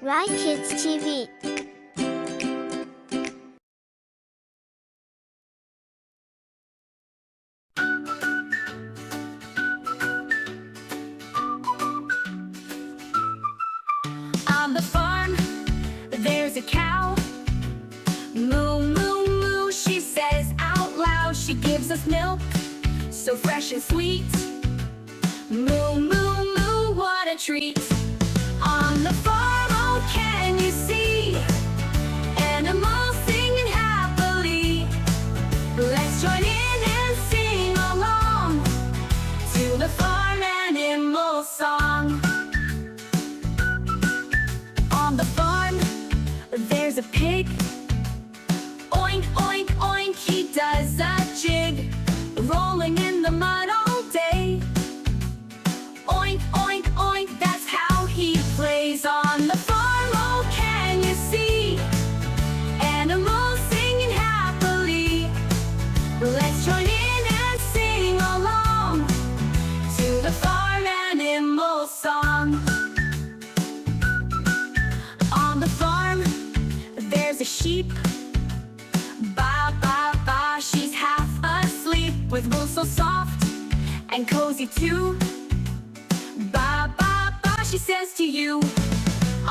Right Kids TV. On the farm, there's a cow. Moo, moo, moo, she says out loud. She gives us milk, so fresh and sweet. Moo, moo, moo, what a treat. On the farm, oh, can you see animals singing happily? Let's join in and sing along to the farm animal song. On the farm, there's a pig. Oink, oink, oink, he does a jig, rolling in the mud all day. Oink, oink, oink, that's how he plays. On the farm, oh, can you see animals singing happily? Let's join in and sing along to the farm animal song. On the farm, there's a sheep. Ba, ba, ba, she's half asleep, with wool so soft and cozy too. Ba, ba, ba, she says to you.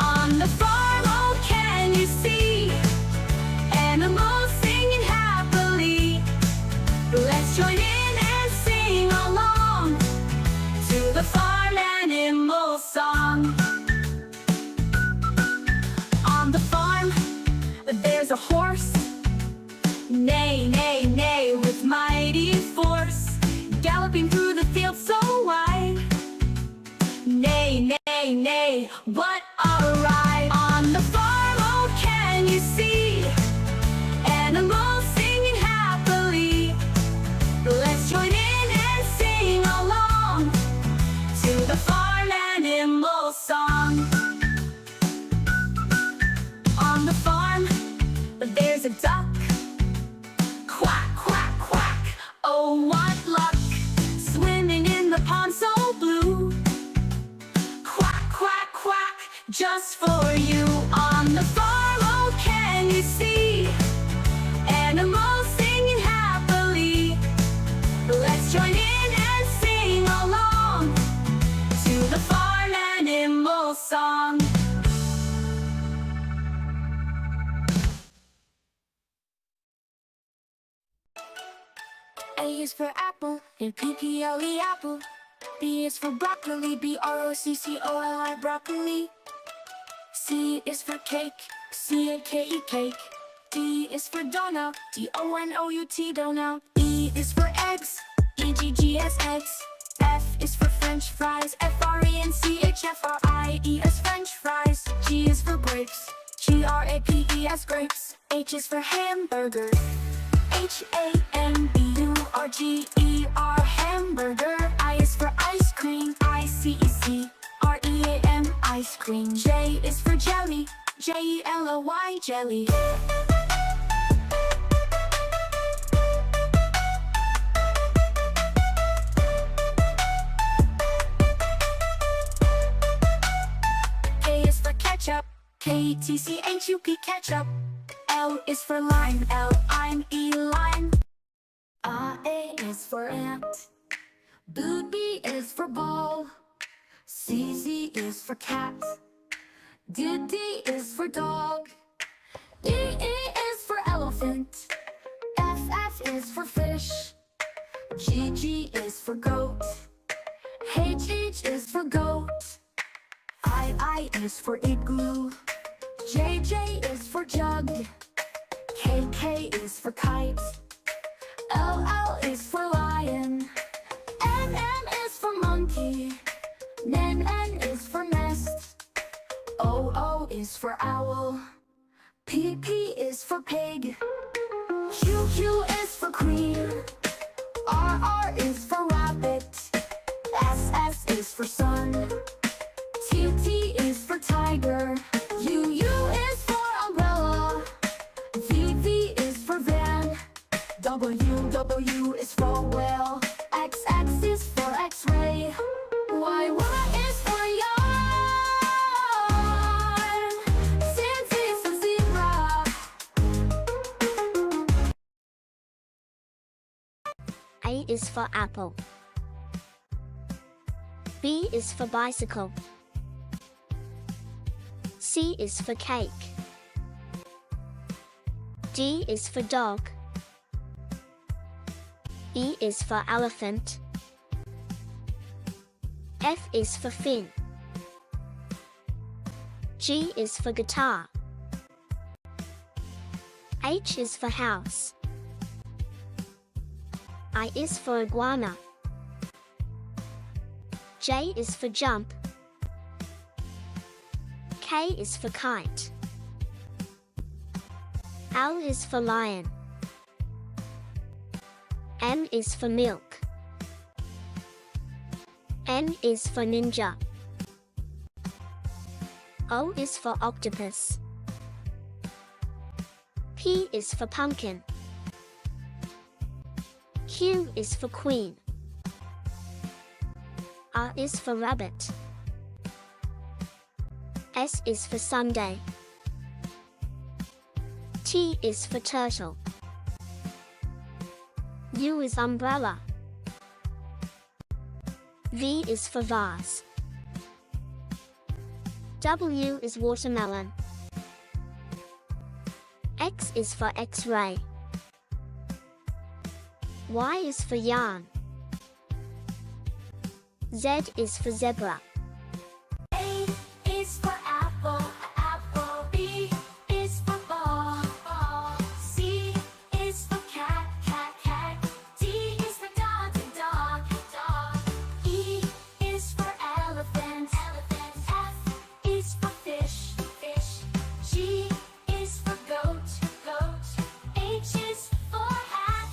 On the farm, oh, can you see animals singing happily? Let's join in and sing along to the farm animal song. On the farm, there's a horse. Neigh, neigh, neigh, with mighty force, galloping through the field so wide. Neigh, neigh, neigh, what a ride. On the farm, oh, can you see animals singing happily? Let's join in and sing along to the farm animal song. On the farm, there's a duck. Quack, quack, quack, oh, what luck, swimming in the pond so blue. Quack, quack, quack, just for you. On the farm, oh, can you see animals singing happily? Let's join in and sing along to the farm animal song. A is for apple, and P-P-L-E apple. B is for broccoli, B-R-O-C-C-O-L-I broccoli. C is for cake, C-A-K-E cake. D is for donut, D-O-N-O-U-T donut. E is for eggs, E-G-G-S eggs. F is for French fries, F-R-E-N-C-H-F-R-I-E S French fries. G is for grapes, G-R-A-P-E-S grapes. H is for hamburger, H-A-M-B-U-R-G-E-R hamburger. I is for ice cream, I-C-E-C-R-E-A-M ice cream. J is for jelly, J-E-L-L-Y jelly. K is for ketchup, K-E-T-C-H-U-P ketchup. L is for lime, L-I-M-E lime. A is for ant, B is for ball. C is for cat, D is for dog. E is for elephant, F is for fish. G is for goat, H is for goat. I is for igloo, J is for jug. K is for kite, L is for lion. N is for monkey, N is for nest. O is for owl, P is for pig. Q is for queen, R is for rabbit. S is for sun, T is for tiger. U is for umbrella, V is for van. W is for whale, X is for x-ray. Y is for yarn. A is for apple. B is for bicycle. C is for cake. D is for dog. E is for elephant. F is for fin. G is for guitar. H is for house. I is for iguana. J is for jump. K is for kite. L is for lion. M is for milk. N is for ninja. O is for octopus. P is for pumpkin. Q is for queen. R is for rabbit. S is for Sunday. T is for turtle. U is umbrella. V is for vase. W is watermelon. X is for X-ray. Y is for yarn. Z is for zebra. A is for apple, apple. B is for ball, ball. C is for cat, cat, cat. D is for dog, dog, dog. E is for elephant, elephant. F is for fish, fish. G is for goat, goat. H is for hat.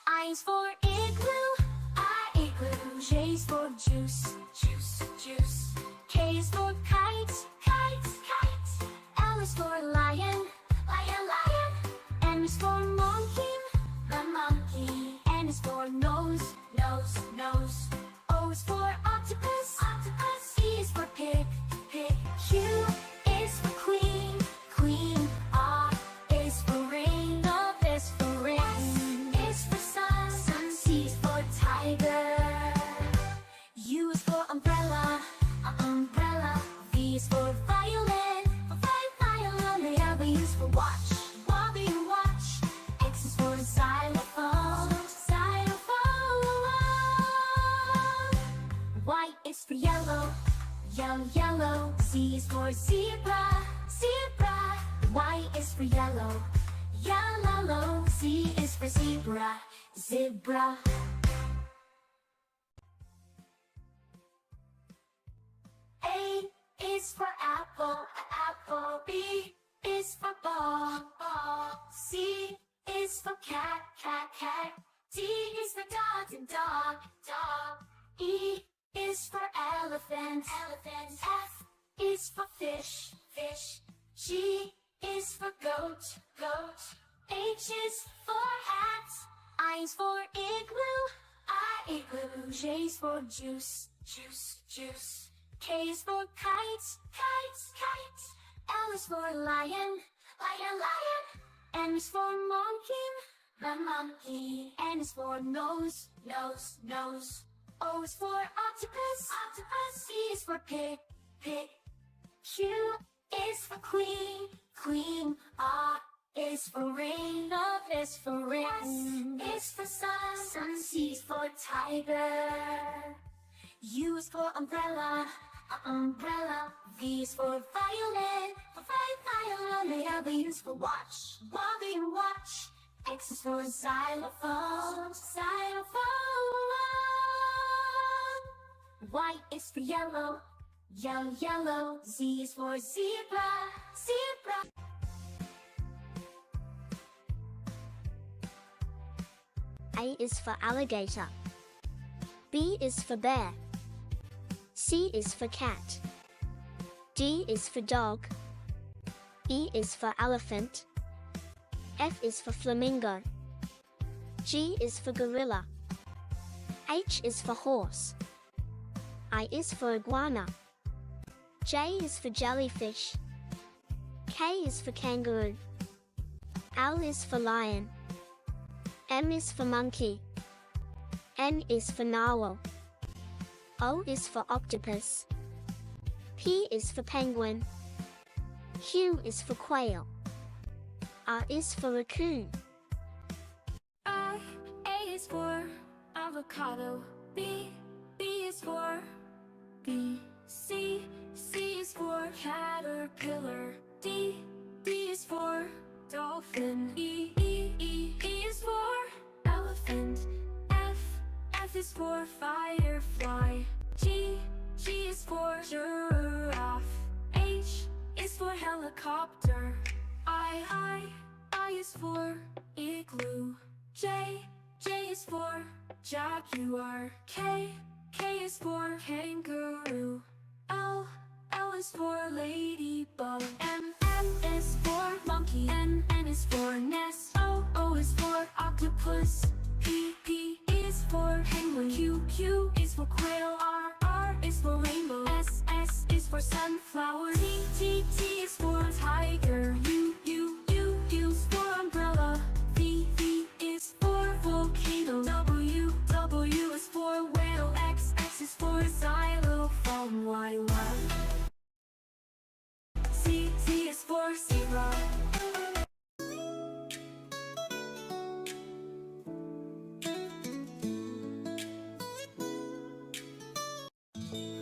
I is for igloo, igloo. J is for juice, juice, juice. K is for kite, kite, kite. L is for lion, lion, lion. M is for monkey, the monkey. N is for nose, nose, nose. O is for octopus, octopus. P is for pig, pig. Q is for queen, queen. R is for ring, love is for ring. S is for sun, sun. C is for tiger. U is for umbrella, umbrella. V is for violin, violin. The other is for watch, Bobby watch. X is for xylophone, xylophone. Y is for yellow, yellow, yellow. Z is for zebra, zebra. Y is for yellow, yellow. Z is for zebra, zebra. A is for apple, apple. B is for ball, ball. C is for cat, cat, cat. D is for dog, dog, dog. E is for elephant, elephant. F is for fish, fish. G is for goat, goat. H is for hat. I is for igloo, igloo. J is for juice, juice, juice. K is for kite, kite, kite. L is for lion, lion, lion. M is for monkey, the monkey. N is for nose, nose, nose. O is for octopus, octopus. C is for pig, pig. Q is for queen, queen. R is for ring, love is for ring. S is for sun, sun. C is for tiger. U is for umbrella, umbrella. V is for violin, violin. The other is for watch, Bobby watch. X is for xylophone, xylophone. Y is for yellow, yellow, yellow. Z is for zebra, zebra. A is for alligator. B is for bear. C is for cat. D is for dog. E is for elephant. F is for flamingo. G is for gorilla. H is for horse. I is for iguana. J is for jellyfish. K is for kangaroo. L is for lion. M is for monkey. N is for narwhal. O is for octopus. P is for penguin. Q is for quail. R is for raccoon. A is for avocado. B is for bee. C is for caterpillar. D is for dolphin. E is for elephant. F is for firefly. G is for giraffe. H is for helicopter. I is for igloo. J is for jaguar. K is for kangaroo. L is for ladybug. M is for monkey. N is for nest. O is for octopus. P is for penguin. Q is for quail. R is for rainbow. S is for sunflower. T is for tiger. U is for umbrella. V is for volcano. W is for whale. X is for xylophone. Y Z is for zebra.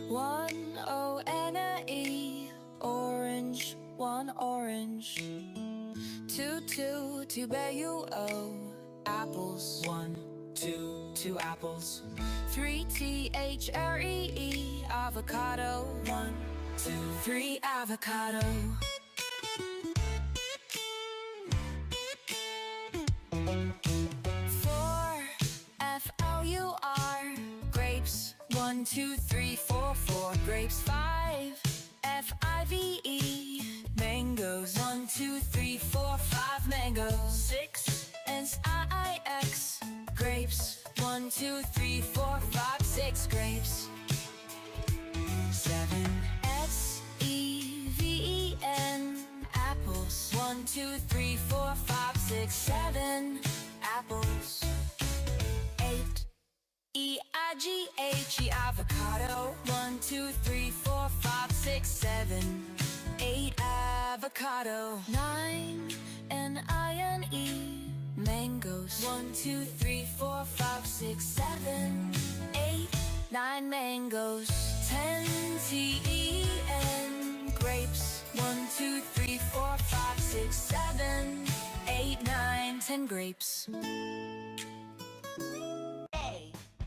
One O and a E, orange, one orange. Two B-U-O, apples. 1, 2 apples. 3 T-H-R-E-E, avocado. 1, 2, 3 avocado. 4 F-O-U-R, grapes. 1, 2, 3, 4 grapes. 5 F-I-V-E, mangoes. 1, 2, 3, 4 5 mangoes. 6 S-I-I-X, grapes. 1, 2, 3, 4 5 6 grapes. 7 S-E-V-E-N, apples. 1, 2, 3, 4 5 6 7 apples. 8 E-I-G-H-E, avocado. 1, 2, 3, 4 5 6 7 8 avocado. 9 N-I-N-E, mangoes. 1, 2, 3, 4 5 6 7 8 9 mangoes. 10 T-E-N, grapes. 1, 2, 3, 4 5 6 7 8 9 10 grapes.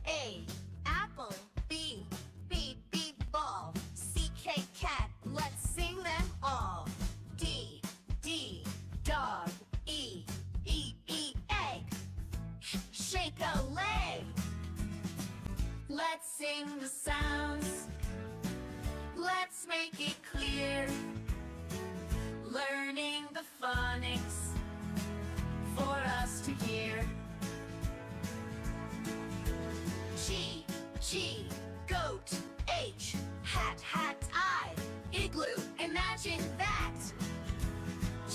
A apple. B ball. C cat. Let's sing them all. D dog. E egg. Shake a leg. Let's sing the sounds. Let's make it clear. Learning the phonics for us to hear. G, goat. H, hat, I. Igloo, imagine that.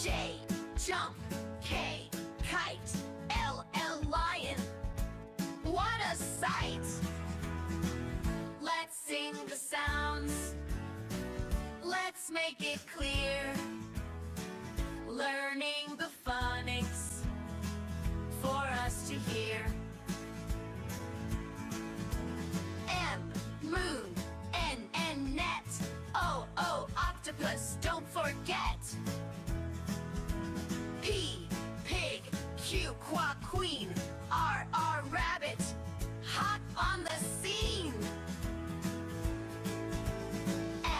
J, jump. K, kite. L, lion. What a sight! Let's sing the sounds. Let's make it clear. Learning the phonics for us to hear. M, moon. N, net. O, octopus, don't forget. P, pig. Q, queen. R, rabbit, hot on the scene.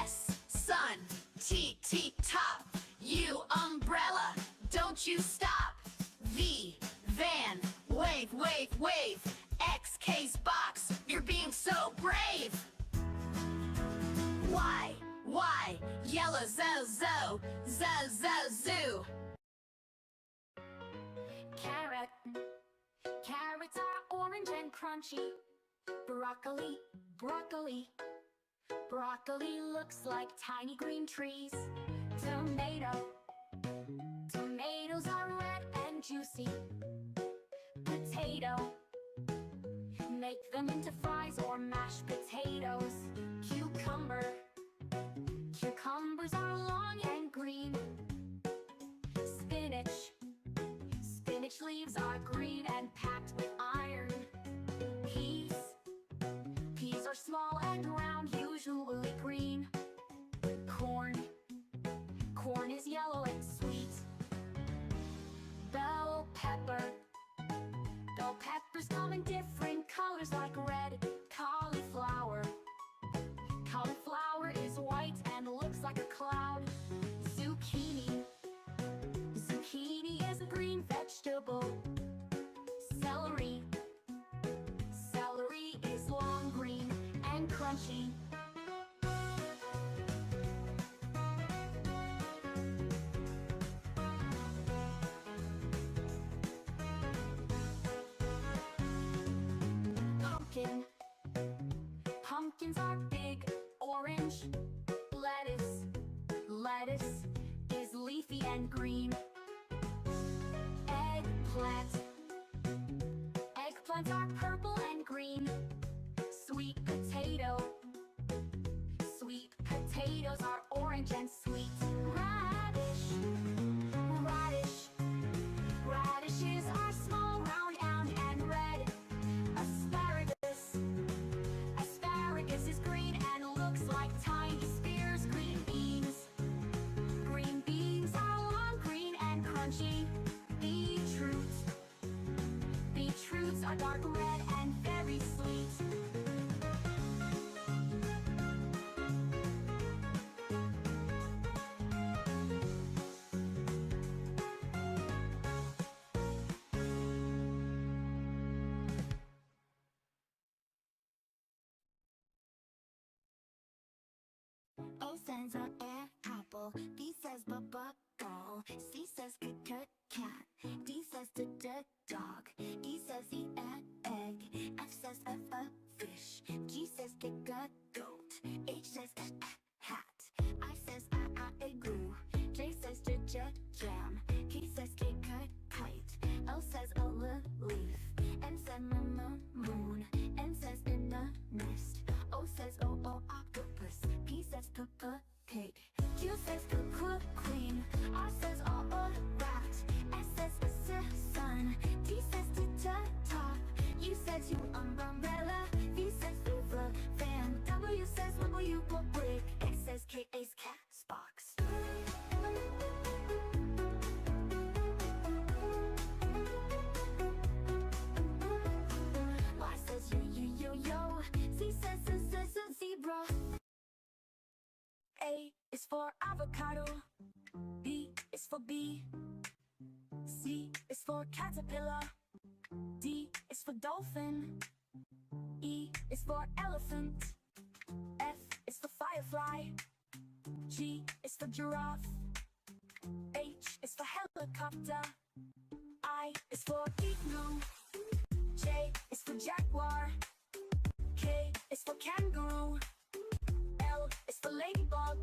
S, sun. T, top. U, umbrella, don't you stop. V, van. Wave. X, case box, you're being so brave. Y, yellow. Zoo. Carrot. Carrots are orange and crunchy. Broccoli. Broccoli looks like tiny green trees. Tomatoes are red and juicy. Potato Make them into fries or mashed potatoes. Cucumber. Cucumbers are long and green. Spinach. Spinach leaves are green and packed with iron. Peas. Peas are small and round, usually green. Corn. Corn is yellow and sweet. Bell pepper. Bell peppers come in different colors like red. Cauliflower. Cauliflower is white and looks like a cloud. Zucchini. Zucchini is a green vegetable. Celery. Celery is long green and crunchy. Pumpkin. Pumpkins are big, orange. Lettuce. Lettuce is leafy and green. Eggplant. Eggplants are purple and green. Sweet potato. Sweet potatoes are orange and sweet. Radish. Radish. Radishes are small, round, and red. Asparagus. Asparagus is green and looks like tiny spears. Green beans. Green beans are long, green, and crunchy. Beetroot. Beetroots are dark red and very sweet. A says a apple, B says ball, C says cat, D says dog, E says egg, F says a fish, G says goat, H says hat, I says igloo, J says jam, K says kite, L says a leaf, N says moon, N says in a nest, O says octopus, P says pig, Q says queen, R says rat, S says sun, T says top, U says umbrella, V says fan, W says brick, X says cat's box. Y says yo, Z says zebra. A is for avocado, B is for bee, C is for caterpillar, D is for dolphin, E is for elephant, F is for firefly, G is for giraffe, H is for helicopter, I is for igloo, J is for jaguar, K is for kangaroo, L is for ladybug.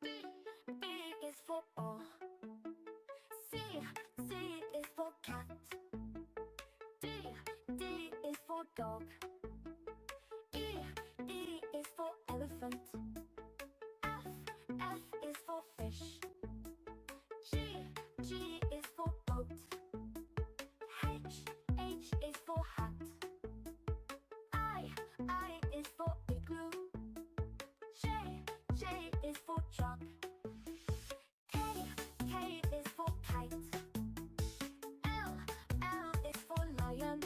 B is for ball. C is for cat. D is for dog. E is for elephant. F is for fish. G is for boat. H is for hat. I is for igloo. J is for jug. K is for kite. L is for lion.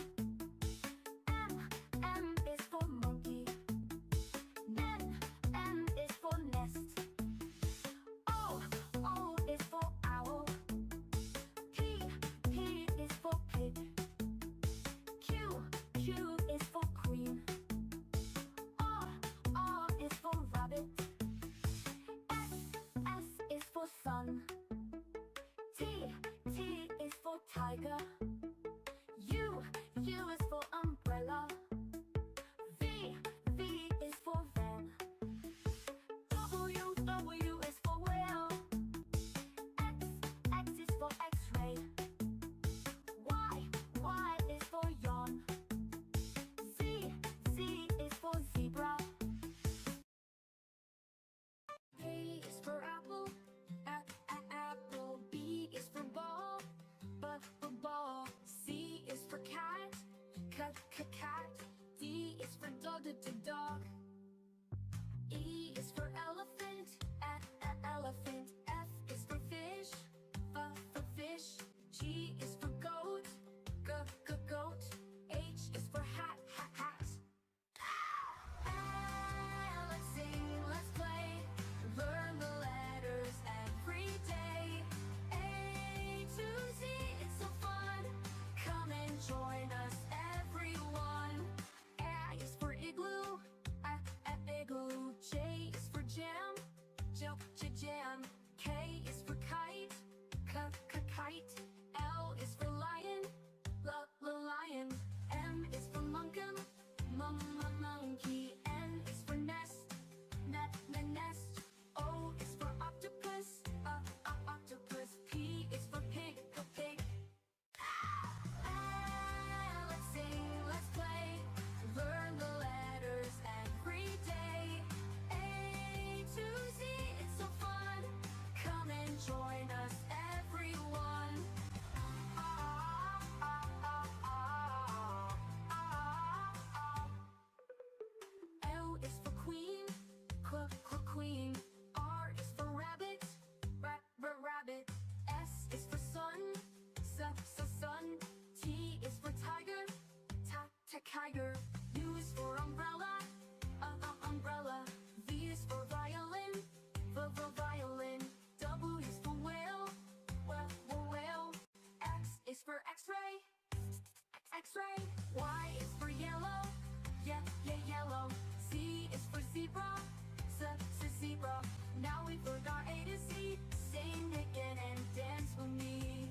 M is for monkey. N is for nest. O is for owl. P is for pig. Q is for queen. R is for rabbit. S is for sun. T is for tiger. U is for umbrella. V is for van. W is for whale. ball. C is for cat, cat. D is for dog. E is for elephant, elephant. F is for fish, for fish. G is for goat, goat. H is for hat, hat. Let's sing, let's play, learn the letters every day. A to Z, it's so fun. Come and join us, everyone. A is for igloo, igloo. J is for jam, jam. K is for kite, kite. L is for lion, lion. M is for monkey, monkey. N is for nest, nest. O is for octopus, octopus. P is for pig, pig. Let's sing, let's play, learn the letters every day. A to Z, it's so fun. Come and join us, everyone. L is for queen, queen. R is for rabbit, rabbit. S is for sun, sun. T is for tiger, tiger. U is for umbrella, umbrella. V is for violin, violin. W is for whale, whale. X is for x-ray, x-ray. Y is for yellow, yellow. Z is for zebra, zebra. Now we've learned our A to Z. Sing again and dance with me.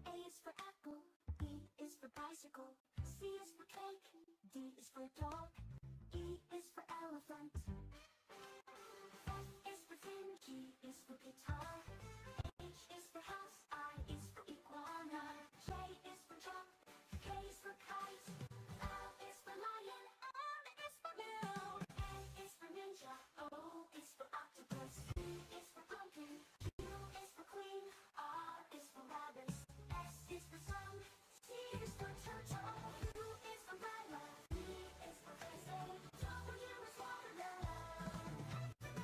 A is for apple, B is for bicycle, C is for cake, D is for dog, E is for elephant, F is for fin, G is for guitar, H is for house, I is for iguana, J is for jump, K is for kite, L is for lion, M is for mill, N is for ninja, O is for octopus, P is for pumpkin, Q is for queen, R is for rabbit, S is for sun, T is for turtle, U is for umbrella, V is for vessel, W is watermelon, X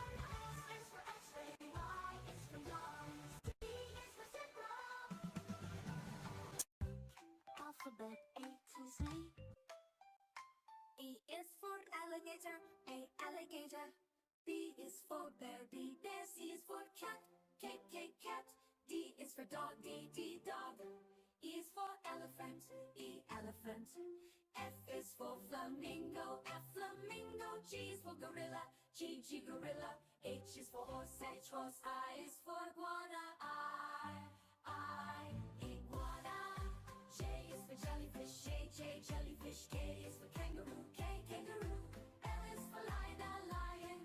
is for x-ray, Y is for yarn, Z is for zebra. Alphabet A to Z. E is for alligator, A alligator. B is for bear, B bear. C is for cat, cat. D is for dog, D dog. E is for elephant, E elephant. F is for flamingo, F flamingo. G is for gorilla, G gorilla. H is for horse, horse. I is for iguana, I iguana. J is for jellyfish, J jellyfish. K is for kangaroo, K kangaroo. L is for lion,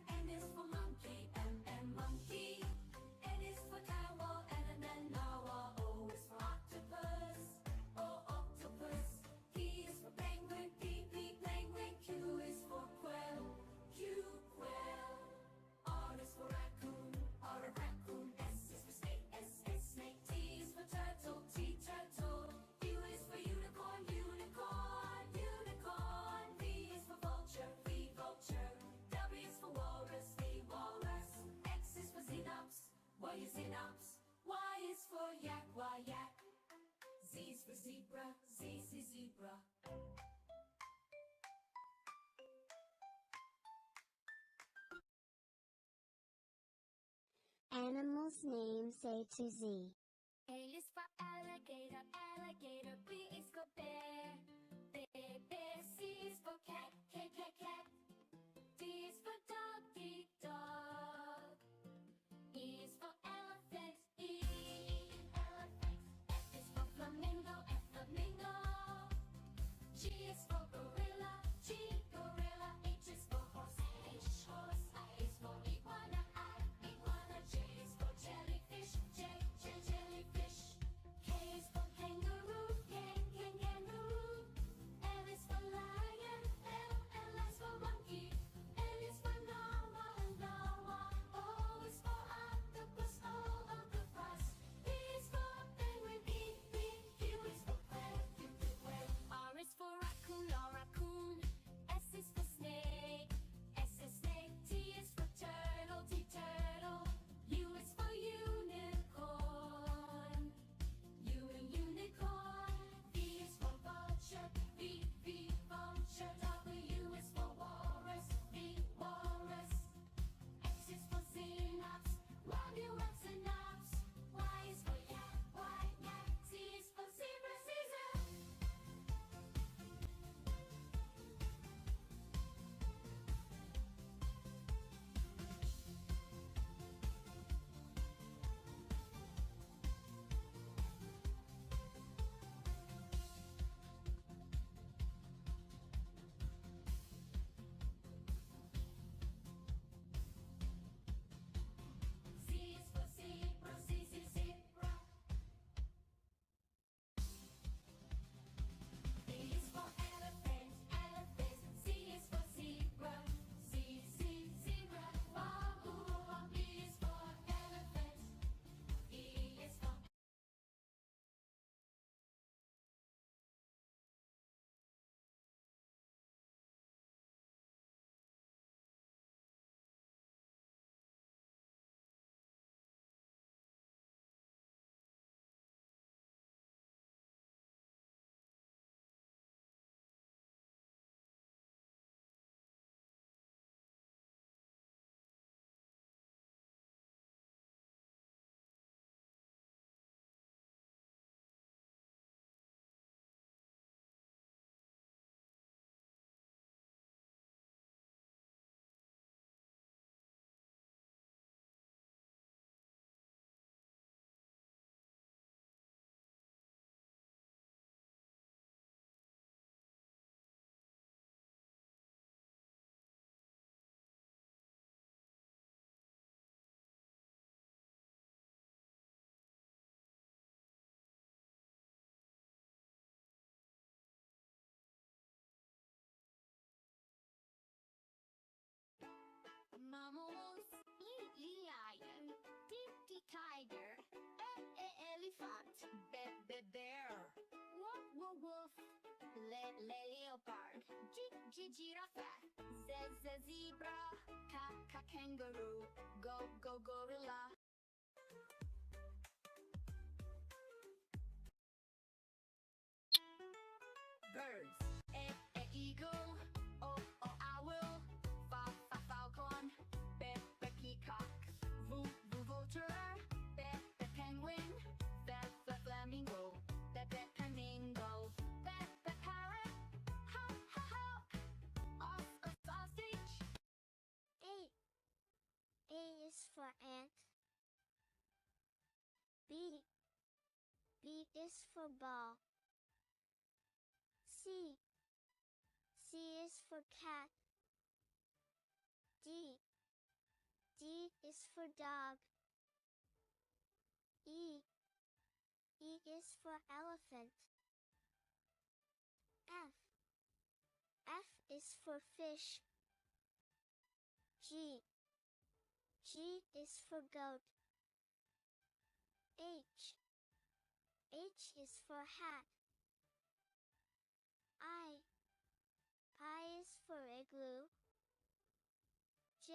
N is for monkey, M monkey. N is for narwhal, N narwhal. O is for octopus, O octopus. P is for penguin, P penguin. Q is for quail, Q quail. R is for raccoon, R raccoon. S is for snake, S snake. T is for turtle, T turtle. U is for unicorn, unicorn. V is for vulture, V vulture. W is for walrus, V walrus. X is for xenops, Y is xenops. Y is for yak, Y yak. Z is for zebra, Z is zebra. Animals names A to Z. A is for alligator, alligator. B is for bear, bear. C is for cat, cat. D is for dog, dog. E is for elephant, elephant. F is for flamingo, flamingo. G is for gorilla, gorilla. H is for horse, horse. I is for iguana, iguana. J is for jellyfish, jellyfish. K is for kangaroo. I'm a wolf. Lion. Tiger. Elephant. Bear. Woof. Leopard. Giraffe. Zebra. Kangaroo. Gorilla. Birds. Eagle. Owl. Falcon. Peacock. Vulture. Penguin. Flamingo. Parrot. Hawk. Ostrich. A is for ant. B is for ball. C is for cat. D is for dog. E is for elephant. F is for fish. G is for goat. H is for hat. I is for igloo. J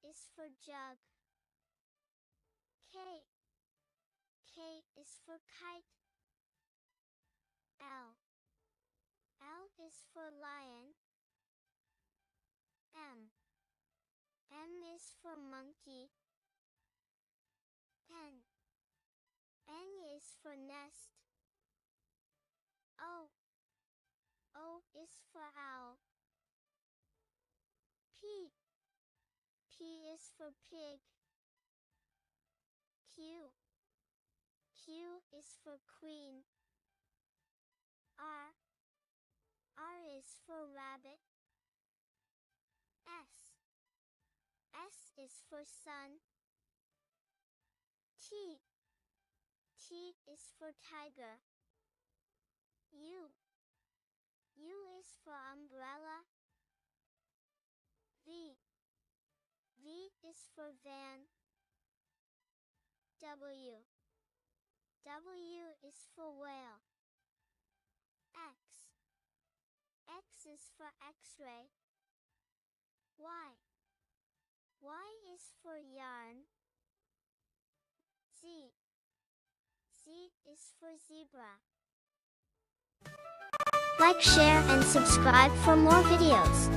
is for jug. K is for kite. L is for lion. M is for monkey. N is for nest. O is for owl. P is for pig. Q is for queen. R is for rabbit. S is for sun. T is for tiger. U is for umbrella. V is for van. W is for whale. X is for x-ray. Y is for yarn. Z is for zebra. Like, share, and subscribe for more videos.